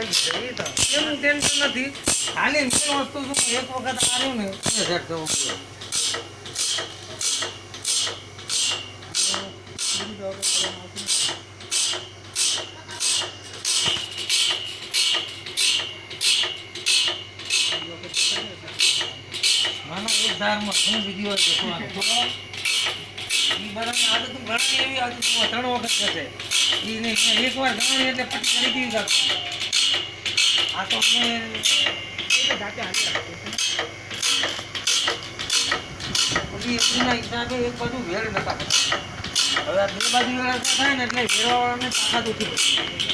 થઈ તો એનું ટેન્શન નથી ખાલી મેન વસ્તુ શું એક વખત આવ્યું ને સેટ થવું માનો એક ધારમાં શું બીજી વાર જોવાનું બરાબર આજે તું ઘણી એવી આજે તું 3 વખત થશે એને એકવાર ગણી એટલે પટી કરી દીધી જાત આ તો અમે જાતે હાલી પછી એના હિસાબે એક બાજુ વેળ નતા હવે બે બાજુ વેળ થાય ને એટલે વેળવાળાને તાકાત ઓછી પડે